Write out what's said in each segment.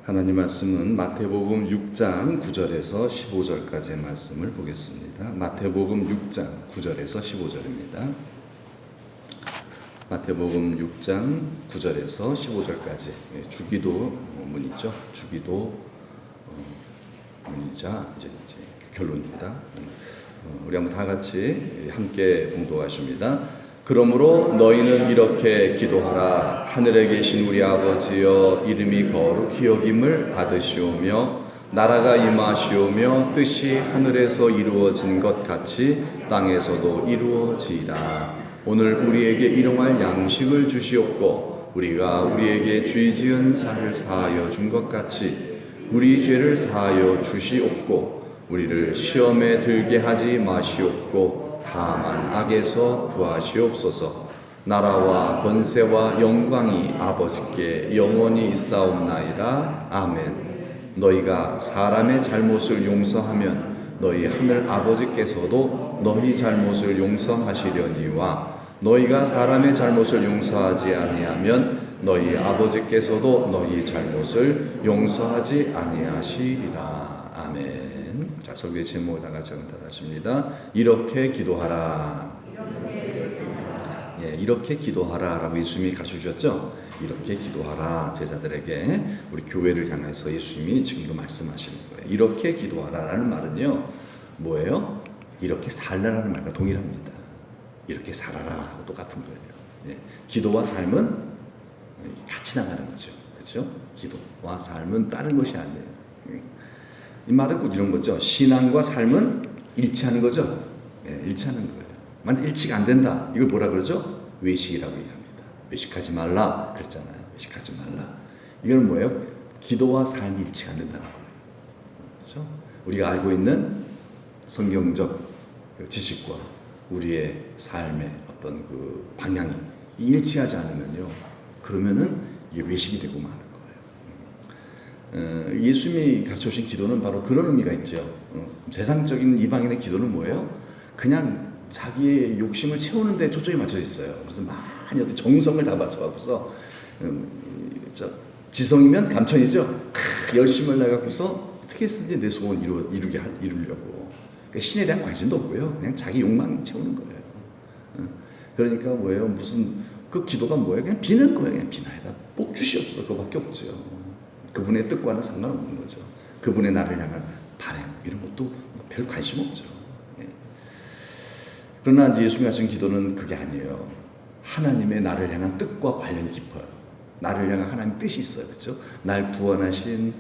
하나님 말씀은 마태복음 6장 9절에서 15절까지의 말씀을 보겠습니다. 마태복음 6장 9절에서 15절입니다. 마태복음 6장 9절에서 15절까지 주기도 문이죠. 주기도 문이자 이제 결론입니다. 우리 한번 다 같이 함께 봉독하십니다. 그러므로 너희는 이렇게 기도하라. 하늘에 계신 우리 아버지여, 이름이 거룩히 여김을 받으시오며 나라가 임하시오며 뜻이 하늘에서 이루어진 것 같이 땅에서도 이루어지이다. 오늘 우리에게 일용할 양식을 주시옵고 우리가 우리에게 죄 지은 자를 사하여 준 것 같이 우리 죄를 사하여 주시옵고 우리를 시험에 들게 하지 마시옵고 다만 악에서 구하시옵소서. 나라와 권세와 영광이 아버지께 영원히 있사옵나이다. 아멘. 너희가 사람의 잘못을 용서하면 너희 하늘 아버지께서도 너희 잘못을 용서하시려니와 너희가 사람의 잘못을 용서하지 아니하면 너희 아버지께서도 너희 잘못을 용서하지 아니하시리라. 아멘. 자, 설교의 제목을 다 같이 따라하십니다. 이렇게 기도하라. 이렇게 기도하라라고 예수님이 가르쳐 주셨죠. 이렇게 기도하라. 제자들에게, 우리 교회를 향해서 예수님이 지금도 말씀하시는 거예요. 이렇게 기도하라라는 말은요, 뭐예요? 이렇게 살라라는 말과 동일합니다. 이렇게 살아라 하고 똑같은 거예요. 기도와 삶은 같이 나가는 거죠. 그렇죠? 기도와 삶은 다른 것이 아니에요. 이 말은 꼭 이런 거죠. 신앙과 삶은 일치하는 거죠. 일치하는 거예요. 만약 일치가 안 된다, 이걸 뭐라 그러죠? 외식이라고 얘기합니다. 외식하지 말라 그랬잖아요. 외식하지 말라. 이건 뭐예요? 기도와 삶이 일치가 안 된다는 거예요. 그렇죠? 우리가 알고 있는 성경적 지식과 우리의 삶의 어떤 그 방향이 일치하지 않으면요, 그러면은 이게 외식이 되고 마는 거예요. 예수님이 가르쳐 주신 기도는 바로 그런 의미가 있죠. 세상적인 이방인의 기도는 뭐예요? 그냥 자기의 욕심을 채우는 데 초점이 맞춰져 있어요. 그래서 많이 어떤 정성을 다 맞춰갖고서 지성이면 감천이죠. 열심을 내갖고서 어떻게 해서든지 내 소원 이루려고. 그러니까 신에 대한 관심도 없고요. 그냥 자기 욕망 채우는 거예요. 그러니까 뭐예요? 무슨 그 기도가 뭐예요? 그냥 비는 거예요. 그냥 비나이다. 복 주시옵소서. 그거밖에 없죠. 그분의 뜻과는 상관없는 거죠. 그분의 나를 향한 바람 이런 것도 별 관심 없죠. 그러나 이제 예수님이 하신 기도는 그게 아니에요. 하나님의 나를 향한 뜻과 관련이 깊어요. 나를 향한 하나님의 뜻이 있어요. 그렇죠? 날 구원하신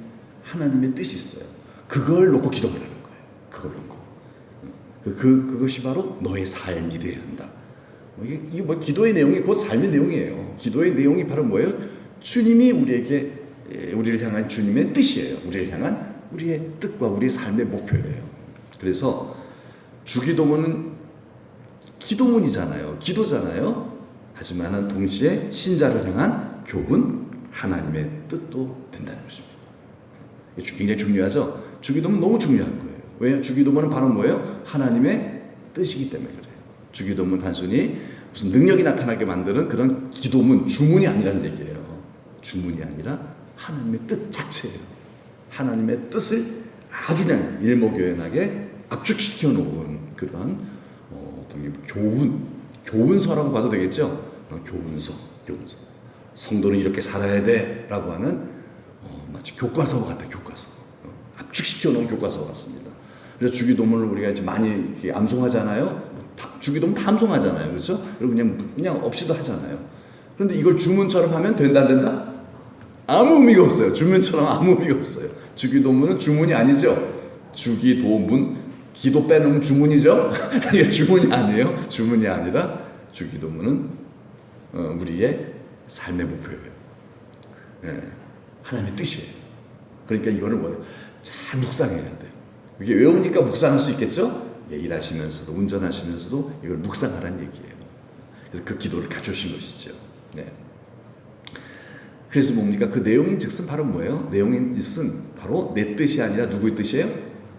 하나님의 뜻이 있어요. 그걸 놓고 기도하라는 거예요. 그걸 놓고. 그것이 바로 너의 삶이 되어야 한다. 이게 뭐 기도의 내용이 곧 삶의 내용이에요. 기도의 내용이 바로 뭐예요? 주님이 우리를 향한 주님의 뜻이에요. 우리를 향한 우리의 뜻과 우리의 삶의 목표예요. 그래서 주기도문은 기도문이잖아요. 기도잖아요. 하지만은 동시에 신자를 향한 교훈, 하나님의 뜻도 된다는 것입니다. 굉장히 중요하죠. 주기도문 너무 중요한 거예요. 왜요? 주기도문은 바로 뭐예요? 하나님의 뜻이기 때문에 그래요. 주기도문 단순히 무슨 능력이 나타나게 만드는 그런 기도문, 주문이 아니라는 얘기예요. 주문이 아니라 하나님의 뜻 자체예요. 하나님의 뜻을 아주 그냥 일목요연하게 압축시켜 놓은 그런 어떤 교훈서라고 봐도 되겠죠. 교훈서. 성도는 이렇게 살아야 돼라고 하는 마치 교과서 같다. 교과서. 압축시켜 놓은 교과서 같습니다. 그래서 주기도문을 우리가 이제 많이 이렇게 암송하잖아요. 주기도문 다 암송하잖아요. 그렇죠? 그리고 그냥 없이도 하잖아요. 그런데 이걸 주문처럼 하면 된다 안 된다? 아무 의미가 없어요. 주문처럼 아무 의미가 없어요. 주기도문은 주문이 아니죠. 주기도문, 기도 빼놓으면 주문이죠. 이게 주문이 아니에요. 주문이 아니라 주기도문은 우리의 삶의 목표예요. 하나님의 뜻이에요. 그러니까 이거를 뭐예요? 잘 묵상해야 돼요. 이게 외우니까 묵상할 수 있겠죠? 일하시면서도 운전하시면서도 이걸 묵상하라는 얘기예요. 그래서 그 기도를 가져오신 것이죠. 그래서 뭡니까? 그 내용인 즉슨 바로 뭐예요? 내용인 즉슨 바로 내 뜻이 아니라 누구의 뜻이에요?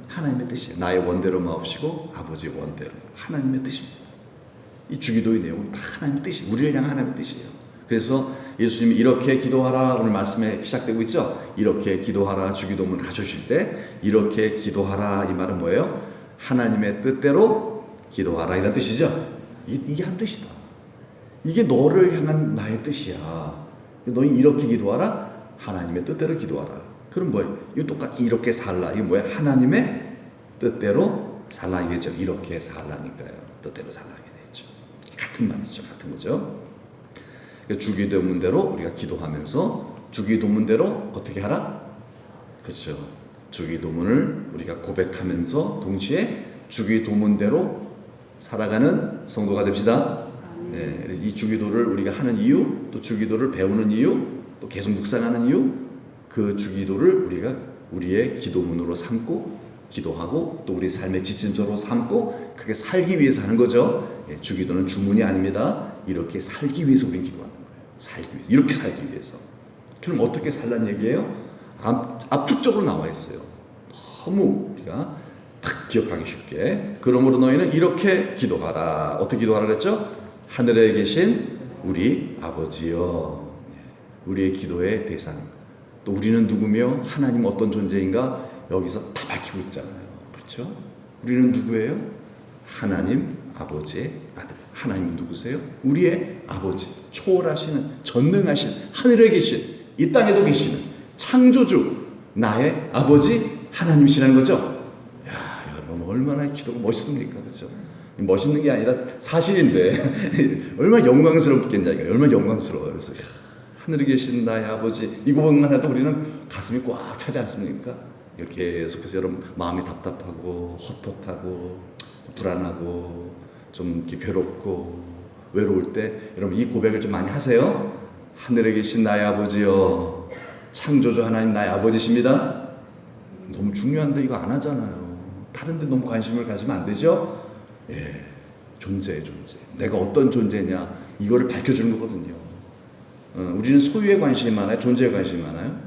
하나님의 뜻이에요. 나의 원대로 마옵시고 아버지의 원대로. 하나님의 뜻입니다. 이 주기도의 내용은 다 하나님의 뜻이에요. 우리를 향한 하나님의 뜻이에요. 그래서 예수님이 이렇게 기도하라 오늘 말씀에 시작되고 있죠. 이렇게 기도하라 주기도문 가르쳐주실 때 이렇게 기도하라 이 말은 뭐예요? 하나님의 뜻대로 기도하라 이런 뜻이죠. 이게 한 뜻이다. 이게 너를 향한 나의 뜻이야. 너희 이렇게 기도하라. 하나님의 뜻대로 기도하라. 그럼 뭐예요? 이거 똑같이 이렇게 살라. 이게 뭐예요? 하나님의 뜻대로 살라 이게죠. 이렇게 살라니까요. 뜻대로 살라 이게 되죠. 같은 말이죠. 같은 거죠. 주기도문대로 우리가 기도하면서 주기도문대로 어떻게 하라? 그렇죠. 주기도문을 우리가 고백하면서 동시에 주기도문대로 살아가는 성도가 됩시다. 네, 이 주기도를 우리가 하는 이유, 또 주기도를 배우는 이유, 또 계속 묵상하는 이유, 그 주기도를 우리가 우리의 기도문으로 삼고 기도하고 또 우리 삶의 지침서로 삼고 그렇게 살기 위해서 하는 거죠. 예, 주기도는 주문이 아닙니다. 이렇게 살기 위해서 우리는 기도하는 거예요. 살기 위해서. 이렇게 살기 위해서. 그럼 어떻게 살란 얘기예요? 압축적으로 나와 있어요. 너무 우리가 딱 기억하기 쉽게. 그러므로 너희는 이렇게 기도하라. 어떻게 기도하라 그랬죠? 하늘에 계신 우리 아버지여. 우리의 기도의 대상. 또 우리는 누구며 하나님 어떤 존재인가 여기서 다 밝히고 있잖아요. 그렇죠? 우리는 누구예요? 하나님 아버지의 아들. 하나님은 누구세요? 우리의 아버지. 초월하시는 전능하신 하늘에 계신 이 땅에도 계시는 창조주 나의 아버지 하나님이시라는 거죠. 야, 여러분 얼마나 기도가 멋있습니까? 그렇죠? 멋있는 게 아니라 사실인데 얼마나 영광스럽겠냐. 얼마나 영광스러워요. 그래서 하늘에 계신 나의 아버지 이거만 해도 우리는 가슴이 꽉 차지 않습니까? 이렇게 계속해서 여러분 마음이 답답하고 헛헛하고 불안하고 좀 이렇게 괴롭고 외로울 때 여러분 이 고백을 좀 많이 하세요. 하늘에 계신 나의 아버지여, 창조주 하나님 나의 아버지십니다. 너무 중요한데 이거 안 하잖아요. 다른 데 너무 관심을 가지면 안 되죠? 예, 존재의 존재. 내가 어떤 존재냐 이거를 밝혀주는 거거든요. 우리는 소유에 관심이 많아요? 존재에 관심이 많아요?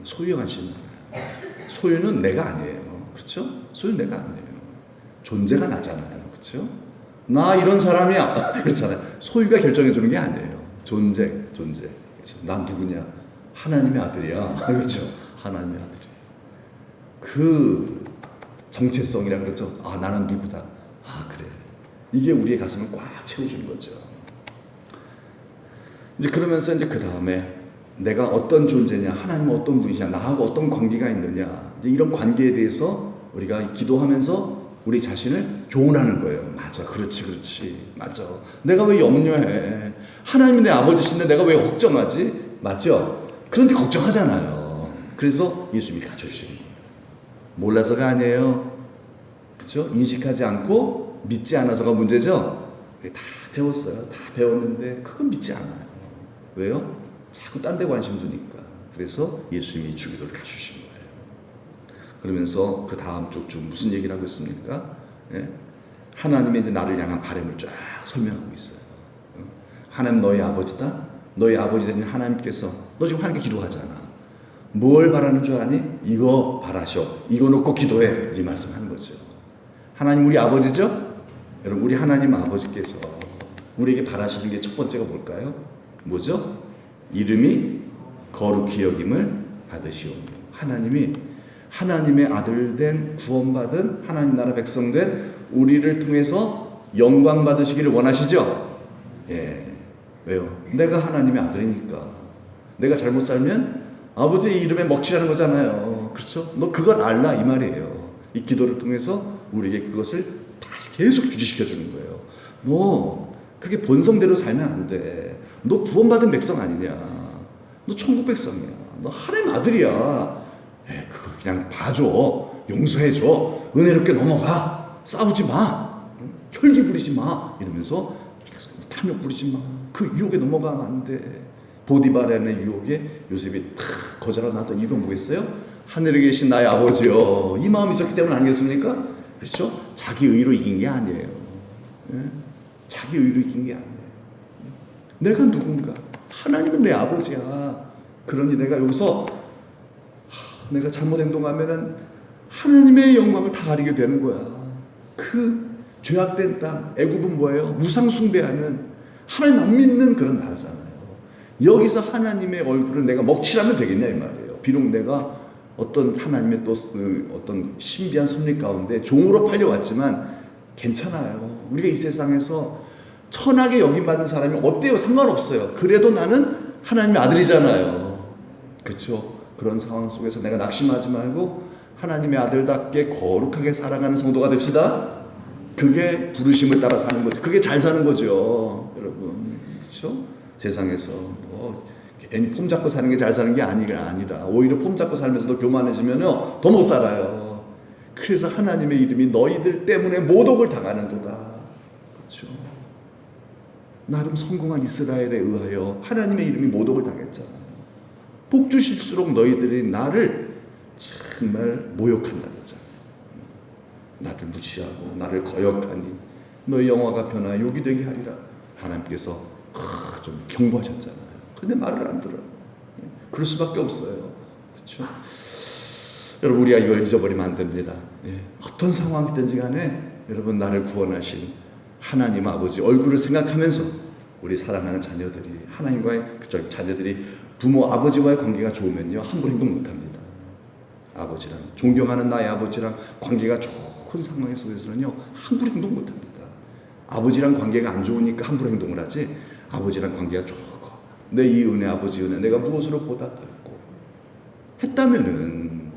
소유에 관심이 많아요. 소유는 내가 아니에요. 그렇죠? 소유는 내가 아니에요. 존재가 나잖아요. 그렇죠? 나 이런 사람이야. 그렇잖아요. 소유가 결정해 주는 게 아니에요. 존재. 그렇죠? 난 누구냐? 하나님의 아들이야. 그렇죠? 하나님의 아들이야. 그 정체성이라 그러죠. 아, 나는 누구다. 아, 그래. 이게 우리의 가슴을 꽉 채워주는 거죠. 이제 그러면서 이제 그 다음에 내가 어떤 존재냐, 하나님은 어떤 분이냐, 나하고 어떤 관계가 있느냐, 이제 이런 관계에 대해서 우리가 기도하면서 우리 자신을 교훈하는 거예요. 맞아, 그렇지, 맞아. 내가 왜 염려해? 하나님이 내 아버지신데 내가 왜 걱정하지? 맞죠? 그런데 걱정하잖아요. 그래서 예수님이 가르쳐주시는 거예요. 몰라서가 아니에요. 그렇죠? 인식하지 않고 믿지 않아서가 문제죠. 다 배웠어요. 다 배웠는데 그건 믿지 않아요. 왜요? 자꾸 딴 데 관심 두니까. 그래서 예수님이 주기도를 가르치신 거예요. 그러면서 그 다음 쭉쭉 무슨 얘기를 하고 있습니까? 예? 하나님의 이제 나를 향한 바람을 쫙 설명하고 있어요. 하나님 너희 아버지다. 너희 아버지 되신 하나님께서 너 지금 하나님께 기도하잖아. 뭘 바라는 줄 아니? 이거 바라셔. 이거 놓고 기도해. 이 말씀하는 거죠. 하나님 우리 아버지죠? 여러분 우리 하나님 아버지께서 우리에게 바라시는 게 첫 번째가 뭘까요? 뭐죠? 이름이 거룩히 여김을 받으시오. 하나님이 하나님의 아들 된 구원받은 하나님 나라 백성 된 우리를 통해서 영광 받으시기를 원하시죠? 예. 왜요? 내가 하나님의 아들이니까. 내가 잘못 살면 아버지의 이름에 먹칠하는 거잖아요. 그렇죠? 너 그걸 알라 이 말이에요. 이 기도를 통해서 우리에게 그것을 다시 계속 유지시켜 주는 거예요. 너 그렇게 본성대로 살면 안 돼. 너 구원받은 백성 아니냐. 너 천국 백성이야. 너 하나님 아들이야. 그거 그냥 봐줘. 용서해줘. 은혜롭게 넘어가. 싸우지 마. 혈기 부리지 마. 이러면서 계속 탐욕 부리지 마. 그 유혹에 넘어가면 안 돼. 보디바라는 유혹에 요셉이 거절하고 나왔던 이유가 뭐겠어요? 하늘에 계신 나의 아버지요. 이 마음이 있었기 때문 아니겠습니까? 그렇죠? 자기 의로 이긴 게 아니에요. 자기 의로 이긴 게 아니에요. 내가 누군가? 하나님은 내 아버지야. 그러니 내가 여기서 내가 잘못 행동하면은 하나님의 영광을 다 가리게 되는 거야. 그 죄악된 땅, 애굽은 뭐예요? 우상 숭배하는 하나님 안 믿는 그런 나라잖아요. 여기서 하나님의 얼굴을 내가 먹칠하면 되겠냐 이 말이에요. 비록 내가 어떤 하나님의 또 어떤 신비한 섭리 가운데 종으로 팔려왔지만 괜찮아요. 우리가 이 세상에서 천하게 여김받는 사람이 어때요? 상관없어요. 그래도 나는 하나님의 아들이잖아요. 그렇죠? 그런 상황 속에서 내가 낙심하지 말고 하나님의 아들답게 거룩하게 살아가는 성도가 됩시다. 그게 부르심을 따라 사는 거죠. 그게 잘 사는 거죠, 여러분. 그렇죠? 세상에서 괜히 폼 잡고 사는 게 잘 사는 게 아니라 오히려 폼 잡고 살면서도 교만해지면요 더 못 살아요. 그래서 하나님의 이름이 너희들 때문에 모독을 당하는도다. 그렇죠? 나름 성공한 이스라엘에 의하여 하나님의 이름이 모독을 당했잖아요. 복 주실수록 너희들이 나를 정말 모욕한다 그러잖아요. 나를 무시하고 나를 거역하니 너희 영화가 변화 욕이 되게 하리라. 하나님께서 좀 경고하셨잖아요. 근데 말을 안 들어요. 그럴 수밖에 없어요. 그렇죠? 여러분 우리가 이걸 잊어버리면 안 됩니다. 어떤 상황이든지 간에 여러분 나를 구원하신 하나님 아버지 얼굴을 생각하면서 우리 사랑하는 자녀들이 하나님과의 자녀들이 부모 아버지와의 관계가 좋으면요 함부로 행동 못합니다. 아버지랑 존경하는 나의 아버지랑 관계가 좋은 상황 속에서는요 함부로 행동 못합니다. 아버지랑 관계가 안 좋으니까 함부로 행동을 하지 아버지랑 관계가 좋고 내 이 은혜 아버지 은혜 내가 무엇으로 보답할고 했다면은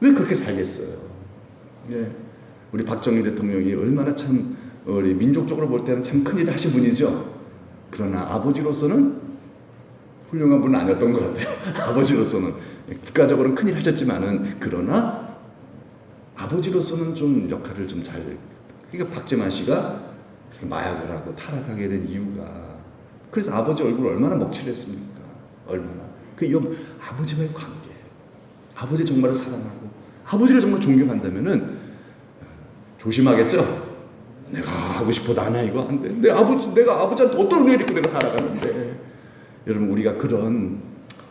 왜 그렇게 살겠어요? 우리 박정희 대통령이 얼마나 참 우리 민족적으로 볼 때는 참 큰일을 하신 분이죠. 그러나 아버지로서는 훌륭한 분은 아니었던 것 같아요. 아버지로서는 국가적으로는 큰일 하셨지만은 그러나 아버지로서는 좀 역할을 좀 잘. 그러니까 박재만 씨가 그렇게 마약을 하고 타락하게 된 이유가 그래서 아버지 얼굴을 얼마나 먹칠했습니까? 얼마나 그 아버지와의 관계, 아버지 정말 사랑하고 아버지를 정말 존경한다면은 조심하겠죠. 내가 하고 싶어 나나 이거 안 돼. 내가 아버지한테 어떤 은혜를 입고 내가 살아가는데. 여러분 우리가 그런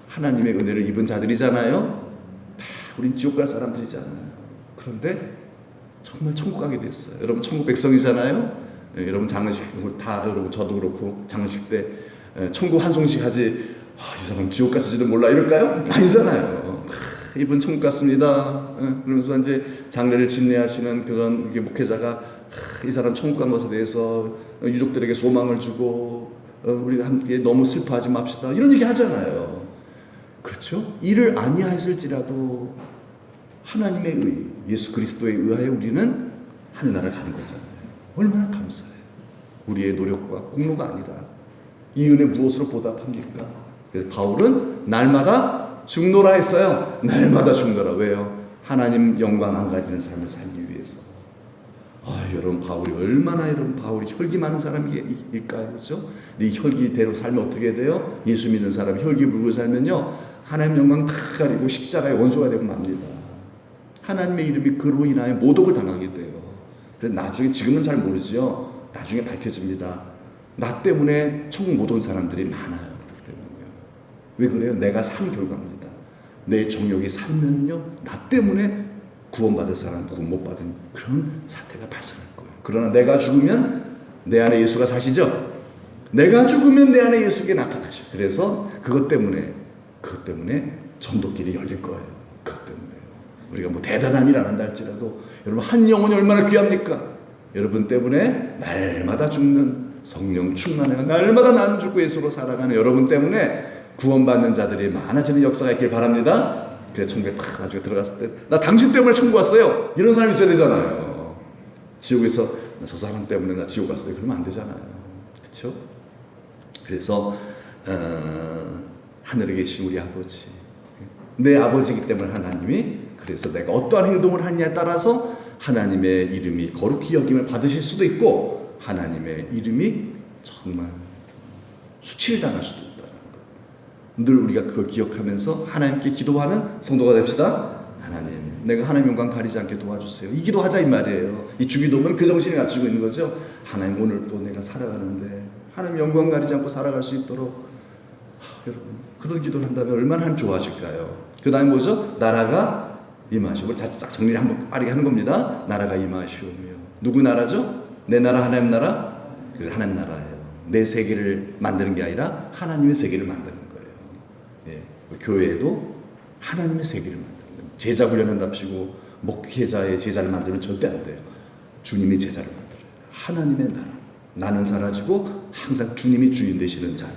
하나님의 은혜를 입은 자들이잖아요. 다 우린 지옥 갈 사람들이잖아요. 그런데 정말 천국 가게 됐어요. 여러분 천국 백성이잖아요. 여러분 장례식 다 여러분 저도 그렇고 장례식 때 천국 한송식 하지 이 사람 지옥 갔을지도 몰라 이럴까요? 아니잖아요. 이분 천국 갔습니다. 그러면서 이제 장례를 집례하시는 그런 목회자가 이 사람 천국 간 것에 대해서 유족들에게 소망을 주고 우리가 함께 너무 슬퍼하지 맙시다 이런 얘기 하잖아요. 그렇죠? 이를 아니하였을지라도 하나님의 의 예수 그리스도에 의하여 우리는 하늘나라를 가는 거잖아요. 얼마나 감사해요. 우리의 노력과 공로가 아니라 이 은혜 무엇으로 보답합니까? 그래서 바울은 날마다 죽노라 했어요. 날마다 죽노라. 왜요? 하나님 영광 안 가리는 삶을 살기 위해서. 여러분 바울이 얼마나 여러분 바울이 혈기 많은 사람일까요? 그렇죠? 이 혈기대로 살면 어떻게 돼요? 예수 믿는 사람이 혈기 불고 살면요 하나님 영광 다 가리고 십자가의 원수가 되고 맙니다. 하나님의 이름이 그로 인하여 모독을 당하게 돼요. 그래서 나중에 지금은 잘 모르지요. 나중에 밝혀집니다. 나 때문에 천국 못 온 사람들이 많아요. 그렇기 때문에요. 왜 그래요? 내가 산 결과입니다. 내 정욕이 살면요 나 때문에 구원받을 사람 구원 못 받은 그런 사태가 발생할 거예요. 그러나 내가 죽으면 내 안에 예수가 사시죠. 내가 죽으면 내 안에 예수가 나타나시. 그래서 그것 때문에 전도길이 열릴 거예요. 그것 때문에 우리가 뭐 대단한 일 안 한다 할지라도 여러분 한 영혼이 얼마나 귀합니까? 여러분 때문에 날마다 죽는 성령 충만해요. 날마다 나는 죽고 예수로 살아가는 여러분 때문에 구원받는 자들이 많아지는 역사가 있길 바랍니다. 그래 천국에 딱 나중에 들어갔을 때 나 당신 때문에 천국 왔어요. 이런 사람이 있어야 되잖아요. 지옥에서 저 사람 때문에 나 지옥 갔어요. 그러면 안 되잖아요. 그렇죠? 그래서 하늘에 계신 우리 아버지, 내 아버지이기 때문에 하나님이 그래서 내가 어떠한 행동을 하느냐에 따라서 하나님의 이름이 거룩히 여김을 받으실 수도 있고 하나님의 이름이 정말 수치를 당할 수도 있다. 늘 우리가 그걸 기억하면서 하나님께 기도하는 성도가 됩시다. 하나님, 내가 하나님 영광 가리지 않게 도와주세요. 이 기도하자 이 말이에요. 이 주기도면 그 정신을 갖추고 있는 거죠. 하나님 오늘 또 내가 살아가는데 하나님 영광 가리지 않고 살아갈 수 있도록 여러분 그런 기도를 한다면 얼마나 좋아하실까요? 그 다음에 뭐죠? 나라가 임하시고 쫙 정리를 한번 빠르게 하는 겁니다. 나라가 임하시오며 누구 나라죠? 내 나라 하나님 나라? 그 하나님 나라예요. 내 세계를 만드는 게 아니라 하나님의 세계를 만드는 거예요. 교회도 하나님의 세계를 만드는 거예요. 제자 훈련한답시고 목회자의 제자를 만들면 절대 안 돼요. 주님이 제자를 만들어요. 하나님의 나라. 나는 사라지고 항상 주님이 주인 되시는 자리.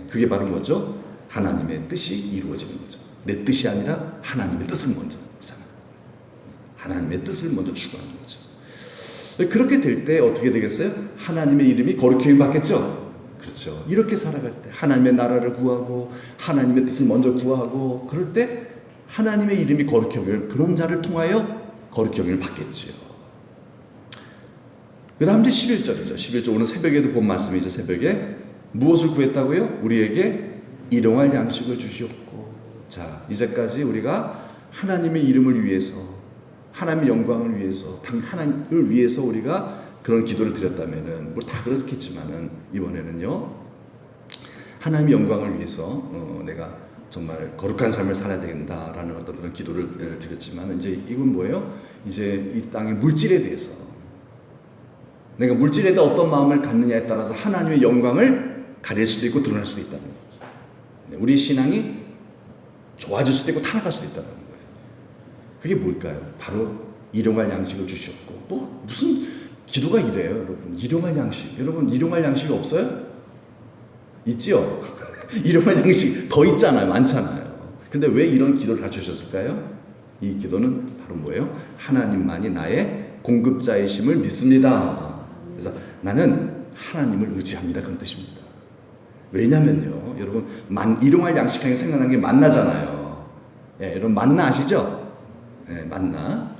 그게 바로 뭐죠? 하나님의 뜻이 이루어지는 거죠. 내 뜻이 아니라 하나님의 뜻을 먼저 생각해요. 하나님의 뜻을 먼저 추구하는 거죠. 그렇게 될 때 어떻게 되겠어요? 하나님의 이름이 거룩히 받겠죠? 그렇죠. 이렇게 살아갈 때 하나님의 나라를 구하고 하나님의 뜻을 먼저 구하고 그럴 때 하나님의 이름이 거룩히 여길 그런 자를 통하여 거룩히 여김을 받겠지요. 그 다음 이제 11절이죠. 11절 오늘 새벽에도 본 말씀이죠. 새벽에 무엇을 구했다고요? 우리에게 일용할 양식을 주시옵고. 자, 이제까지 우리가 하나님의 이름을 위해서 하나님의 영광을 위해서 하나님을 위해서 우리가 그런 기도를 드렸다면은 뭐 다 그렇겠지만은 이번에는요 하나님의 영광을 위해서 내가 정말 거룩한 삶을 살아야 된다라는 어떤 그런 기도를 드렸지만 이제 이건 뭐예요? 이제 이 땅의 물질에 대해서 내가 물질에다 어떤 마음을 갖느냐에 따라서 하나님의 영광을 가릴 수도 있고 드러날 수도 있다는 얘기. 우리 신앙이 좋아질 수도 있고 타락할 수도 있다는 거예요. 그게 뭘까요? 바로 일용할 양식을 주셨고 뭐 무슨 기도가 이래요, 여러분. 일용할 양식. 여러분 일용할 양식이 없어요? 있지요? 일용할 양식 더 있잖아요. 많잖아요. 근데 왜 이런 기도를 가르쳐주셨을까요? 이 기도는 바로 뭐예요? 하나님만이 나의 공급자이심을 믿습니다. 그래서 나는 하나님을 의지합니다. 그런 뜻입니다. 왜냐면요, 여러분 일용할 양식 하면 생각나는 게 만나잖아요. 예, 여러분 만나 아시죠? 예, 만나.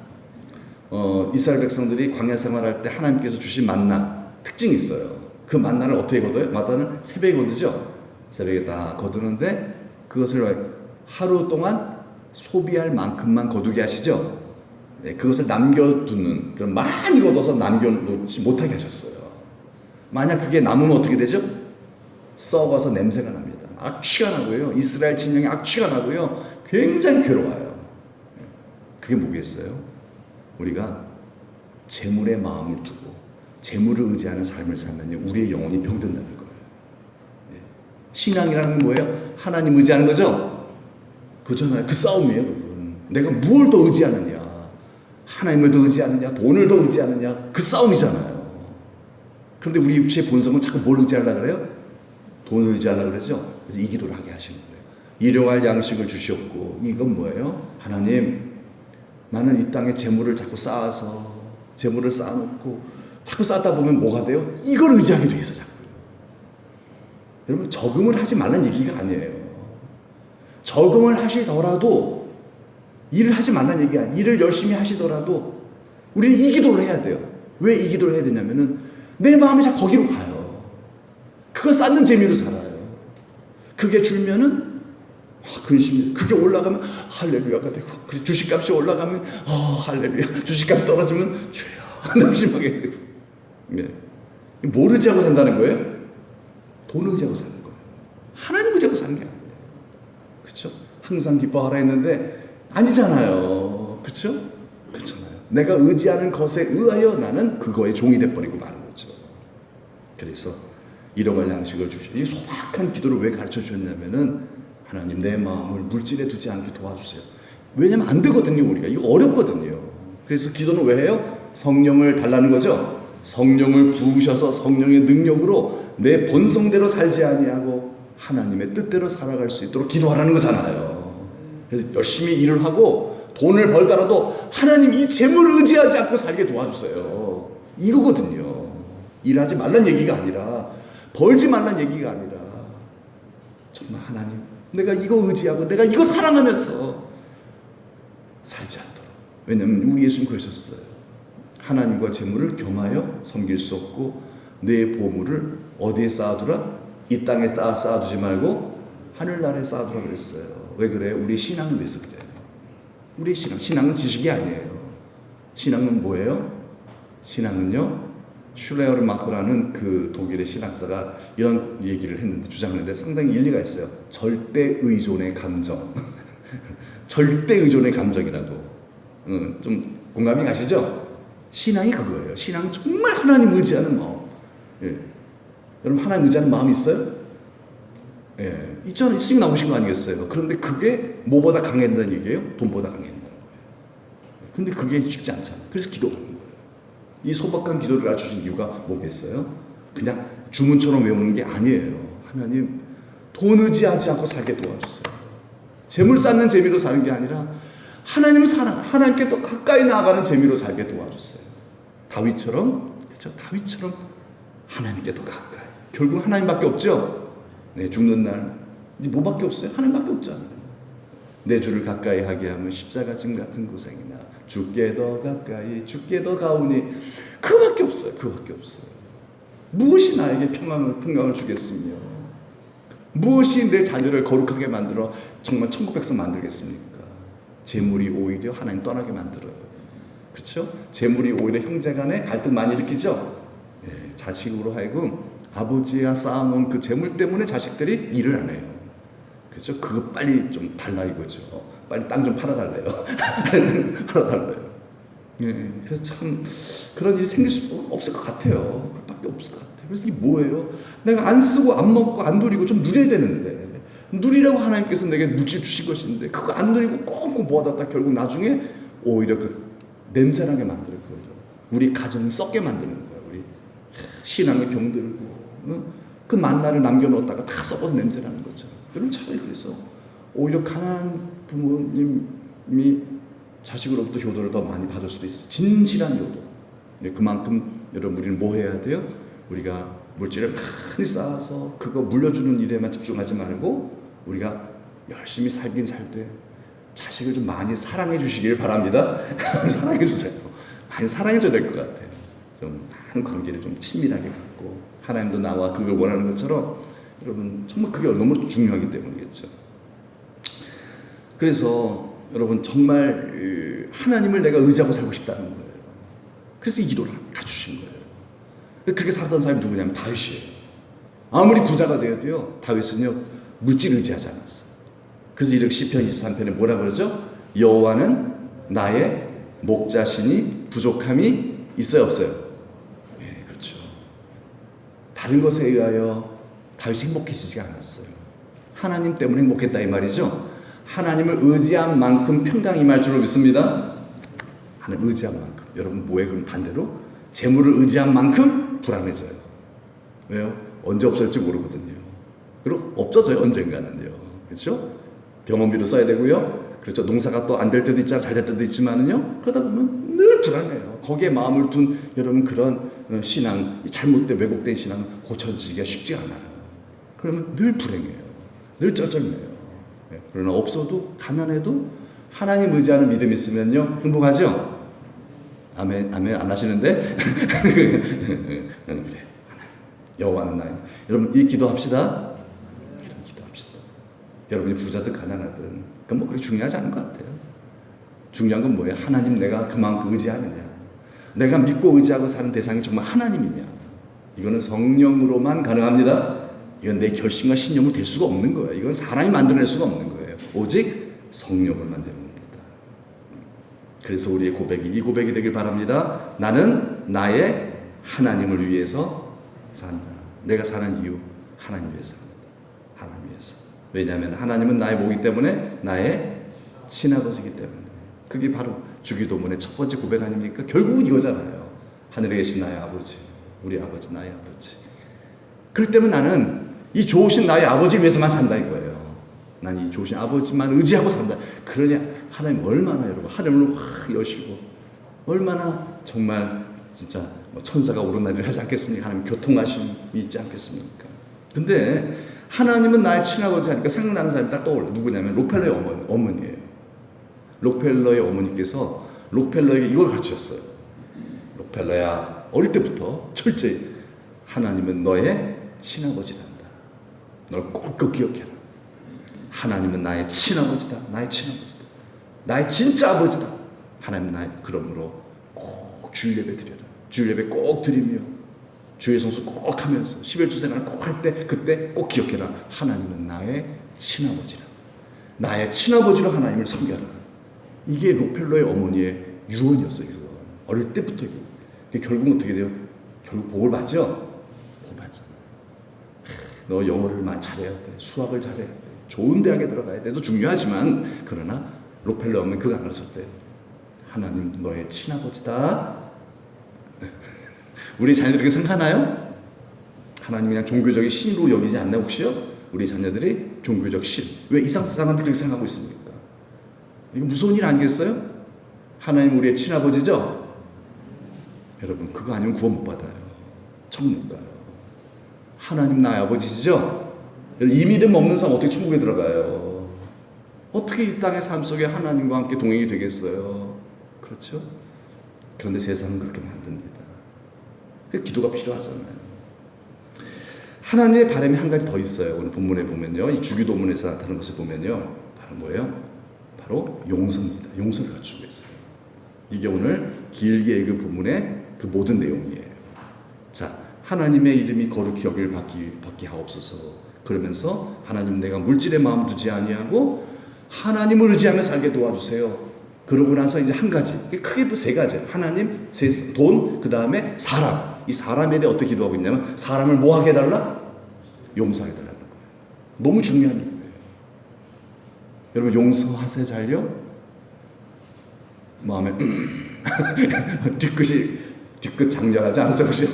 이스라엘 백성들이 광야 생활할 때 하나님께서 주신 만나 특징이 있어요. 그 만나를 어떻게 거둬요? 만나는 새벽에 거두죠. 새벽에 다 거두는데 그것을 하루 동안 소비할 만큼만 거두게 하시죠. 네, 그것을 남겨두는 그런 많이 걷어서 남겨놓지 못하게 하셨어요. 만약 그게 남으면 어떻게 되죠? 썩어서 냄새가 납니다. 악취가 나고요. 이스라엘 진영에 악취가 나고요. 굉장히 괴로워요. 그게 뭐겠어요? 우리가 재물에 마음을 두고 재물을 의지하는 삶을 살면 우리의 영혼이 병든다는 거예요. 신앙이라는 건 뭐예요? 하나님 의지하는 거죠? 그잖아요. 그 싸움이에요, 여러분. 내가 무엇을 더 의지하느냐? 하나님을 더 의지하느냐? 돈을 더 의지하느냐? 그 싸움이잖아요. 그런데 우리 육체의 본성은 자꾸 뭘 의지하려고 그래요? 돈을 의지하려고 그러죠? 그래서 이 기도를 하게 하시는 거예요. 일용할 양식을 주셨고, 이건 뭐예요? 하나님, 나는 이 땅에 재물을 자꾸 쌓아서, 재물을 쌓아놓고, 자꾸 쌓다 보면 뭐가 돼요? 이걸 의지하게 돼서 자꾸. 여러분, 저금을 하지 말라는 얘기가 아니에요. 저금을 하시더라도, 일을 하지 말라는 얘기가 아니에요. 일을 열심히 하시더라도, 우리는 이 기도를 해야 돼요. 왜 이 기도를 해야 되냐면은, 내 마음이 자꾸 거기로 가요. 그거 쌓는 재미로 살아요. 그게 줄면은, 근심이, 그게 올라가면 할렐루야가 되고, 그리고 주식값이 올라가면 할렐루야, 주식값이 떨어지면 주여 낙심하게 되고. 네. 뭘 의지하고 산다는 거예요? 돈 의지하고 사는 거예요. 하나님 의지하고 사는 게 아니에요. 그렇죠? 항상 기뻐하라 했는데 아니잖아요. 그렇죠? 그렇잖아요. 내가 의지하는 것에 의하여 나는 그거의 종이 돼버리고 마는 거죠. 그래서 일용할 양식을 주시고, 이 소박한 기도를 왜 가르쳐 주셨냐면은, 하나님 내 마음을 물질에 두지 않게 도와주세요. 왜냐면 안 되거든요. 우리가 이거 어렵거든요. 그래서 기도는 왜 해요? 성령을 달라는 거죠. 성령을 부으셔서 성령의 능력으로 내 본성대로 살지 아니하고 하나님의 뜻대로 살아갈 수 있도록 기도하라는 거잖아요. 그래서 열심히 일을 하고 돈을 벌더라도 하나님 이 재물을 의지하지 않고 살게 도와주세요. 이거거든요. 일하지 말란 얘기가 아니라, 벌지 말란 얘기가 아니라, 정말 하나님 내가 이거 의지하고 내가 이거 사랑하면서 살지 않도록. 왜냐하면 우리 예수님 그러셨어요. 하나님과 재물을 겸하여 섬길 수 없고 내 보물을 어디에 쌓아두라? 이 땅에 쌓아두지 말고 하늘나라에 쌓아두라 그랬어요. 왜 그래요? 우리 신앙을 위해서 그래요. 우리 신앙은 지식이 아니에요. 신앙은 뭐예요? 신앙은요, 슐레어르마크라는 그 독일의 신학자가 이런 얘기를 했는데, 주장을 했는데 상당히 일리가 있어요. 절대 의존의 감정. 절대 의존의 감정이라고. 좀 공감이 가시죠? 신앙이 그거예요. 신앙은 정말 하나님 의지하는 마음. 예. 여러분 하나님 의지하는 마음이 있어요? 예, 있잖아요. 있으니 나오신 거 아니겠어요? 그런데 그게 뭐보다 강했다는 얘기예요? 돈보다 강했다는 거예요. 근데 그게 쉽지 않잖아요. 그래서 기도하는 거예요. 이 소박한 기도를 가르쳐준 이유가 뭐겠어요? 그냥 주문처럼 외우는 게 아니에요. 하나님, 돈 의지하지 않고 살게 도와주세요. 재물 쌓는 재미로 사는 게 아니라 하나님 사랑, 하나님께 더 가까이 나아가는 재미로 살게 도와주세요. 다윗처럼, 그렇죠? 다윗처럼 하나님께 더 가까이. 결국 하나님밖에 없죠? 네, 죽는 날 뭐밖에 없어요? 하나님밖에 없잖아요. 내 주를 가까이 하게 하면 십자가 짐 같은 고생이나 죽게 더 가까이 죽게 더 가오니 그거밖에 없어요. 그거밖에 없어요. 무엇이 나에게 평강을 주겠으며 무엇이 내 자녀를 거룩하게 만들어 정말 천국 백성 만들겠습니까? 재물이 오히려 하나님 떠나게 만들어요. 그렇죠? 재물이 오히려 형제 간에 갈등 많이 일으키죠. 예, 자식으로 하여금 아버지와 쌓아놓은 그 재물 때문에 자식들이 일을 안 해요. 그렇죠? 그거 빨리 좀 달라 이거죠. 빨리 땅 좀 팔아달래요. 팔아달래요. 예, 그래서 참 그런 일이 생길 수 없을 것 같아요. 그밖에 없을 것 같아요. 그래서 이게 뭐예요? 내가 안 쓰고 안 먹고 안 누리고 좀 누려야 되는데 누리라고 하나님께서 내게 묵실 주신 것인데 그거 안 누리고 꽁꽁 모아뒀다 결국 나중에 오히려 그 냄새나게 만들 거예요. 우리 가정이 썩게 만드는 거예요. 우리 신앙이 병들고 그 만나를 남겨놓았다가 다 썩어서 냄새나는 거죠. 여러분 차라리 그래서 오히려 가난한 부모님이 자식으로부터 효도를 더 많이 받을 수도 있어요. 진실한 효도. 그만큼 여러분 우리는 뭐 해야 돼요? 우리가 물질을 많이 쌓아서 그거 물려주는 일에만 집중하지 말고 우리가 열심히 살긴 살되 자식을 좀 많이 사랑해 주시길 바랍니다. 사랑해 주세요. 많이 사랑해 줘야 될 것 같아요. 좀 많은 관계를 좀 친밀하게 갖고 하나님도 나와 그걸 원하는 것처럼 여러분 정말 그게 너무 중요하기 때문이겠죠. 그래서 여러분 정말 하나님을 내가 의지하고 살고 싶다는 거예요. 그래서 이 기도를 갖추신 거예요. 그렇게 살던 사람이 누구냐면 다윗이에요. 아무리 부자가 되어도요 다윗은요 물질 의지하지 않았어요. 그래서 이렇게 시편 23편에 뭐라 그러죠? 여호와는 나의 목자시니 부족함이 있어요 없어요? 네, 그렇죠. 다른 것에 의하여 다윗이 행복해지지가 않았어요. 하나님 때문에 행복했다 이 말이죠. 하나님을 의지한 만큼 평강이 임할 줄로 믿습니다. 하나님 의지한 만큼. 여러분 뭐에 그럼 반대로 재물을 의지한 만큼 불안해져요. 왜요? 언제 없어질지 모르거든요. 그리고 없어져요 언젠가는요. 그렇죠? 병원비도 써야 되고요. 그렇죠. 농사가 또 안 될 때도 있잖아요. 잘 될 때도 있지만은요. 그러다 보면 늘 불안해요. 거기에 마음을 둔 여러분 그런 신앙, 잘못된 왜곡된 신앙 고쳐지기가 쉽지 않아요. 그러면 늘 불행해요. 늘 쩔쩔매요. 그러나 없어도 가난해도 하나님 의지하는 믿음이 있으면요 행복하죠? 아멘, 아멘 안 하시는데? 그래. 여호와는 나의. 여러분 이 기도합시다. 이런 기도합시다. 여러분이 부자든 가난하든 그건 뭐 그렇게 중요하지 않은 것 같아요. 중요한 건 뭐예요? 하나님 내가 그만큼 의지하느냐. 내가 믿고 의지하고 사는 대상이 정말 하나님이냐. 이거는 성령으로만 가능합니다. 이건 내 결심과 신념으로 될 수가 없는 거예요. 이건 사람이 만들어낼 수가 없는 거예요. 오직 성령으로만 되는 겁니다. 그래서 우리의 고백이 이 고백이 되길 바랍니다. 나는 나의 하나님을 위해서 산다. 내가 사는 이유 하나님 위해서 산다. 하나님 위해서. 왜냐하면 하나님은 나의 목이기 때문에 나의 친아버지이기 때문에. 그게 바로 주기도문의 첫 번째 고백 아닙니까? 결국은 이거잖아요. 하늘에 계신 나의 아버지, 우리 아버지, 나의 아버지. 그렇기 때문에 나는 이 좋으신 나의 아버지를 위해서만 산다 이거예요. 난 이 좋으신 아버지만 의지하고 산다. 그러냐 하나님 얼마나 여러분 하늘을 확 여시고 얼마나 정말 진짜 천사가 오르내리를 하지 않겠습니까? 하나님 교통하심이 있지 않겠습니까? 근데 하나님은 나의 친아버지 하니까 생각나는 사람이 딱 떠올라. 누구냐면 록펠러의 어머니예요. 록펠러의 어머니께서 록펠러에게 이걸 가르쳤어요. 록펠러야 어릴 때부터 철저히 하나님은 너의 친아버지란다. 널 꼭 기억해라. 하나님은 나의 친아버지다. 나의 친아버지다. 나의 진짜 아버지다. 하나님 나의 그러므로 꼭 주일 예배 드려라. 주일 예배 꼭 드리며 주의 성수 꼭 하면서 11조 생활을 꼭 할 때 그때 꼭 기억해라. 하나님은 나의 친아버지라. 나의 친아버지로 하나님을 섬겨라. 이게 록펠러의 어머니의 유언이었어요. 이건. 어릴 때부터 결국은 어떻게 돼요? 결국 복을 받죠? 복 받죠. 너 영어를 잘해야 돼. 수학을 잘해야 돼. 좋은 대학에 들어가야 돼. 도 중요하지만 그러나 록펠러 어머니 그거 안 가르쳤대요. 하나님 너의 친아버지다. 우리 자녀들에게 생각하나요? 하나님 그냥 종교적인 신으로 여기지 않나요 혹시요? 우리 자녀들이 종교적 신. 왜 이상 사람들이 그렇게 생각하고 있습니까? 이거 무서운 일 아니겠어요? 하나님 우리의 친아버지죠? 여러분 그거 아니면 구원 못 받아요. 천국 못 가요. 하나님 나의 아버지시죠? 이 믿음 없는 사람 어떻게 천국에 들어가요? 어떻게 이 땅의 삶 속에 하나님과 함께 동행이 되겠어요? 그렇죠? 그런데 세상은 그렇게 만듭니다. 그래서 기도가 필요하잖아요. 하나님의 바람이 한 가지 더 있어요. 오늘 본문에 보면요. 이 주기도문에서 나타나는 것을 보면요. 바로 뭐예요? 바로 용서입니다. 용서를 갖추고 있어요. 이게 오늘 길게 읽은 본문의 그 모든 내용이에요. 자, 하나님의 이름이 거룩히 여길 받게 하옵소서. 그러면서 하나님 내가 물질의 마음 두지 아니하고 하나님을 의지하며 살게 도와주세요. 그러고 나서 이제 한 가지, 크게 세 가지. 하나님, 돈, 그 다음에 사람. 이 사람에 대해 어떻게 기도하고 있냐면 사람을 뭐 하게 해달라? 용서하게 해달라는 거예요. 너무 중요한 일이에요. 여러분 용서하세요 잘요? 마음에 뒤끝 장렬하지 않으세요?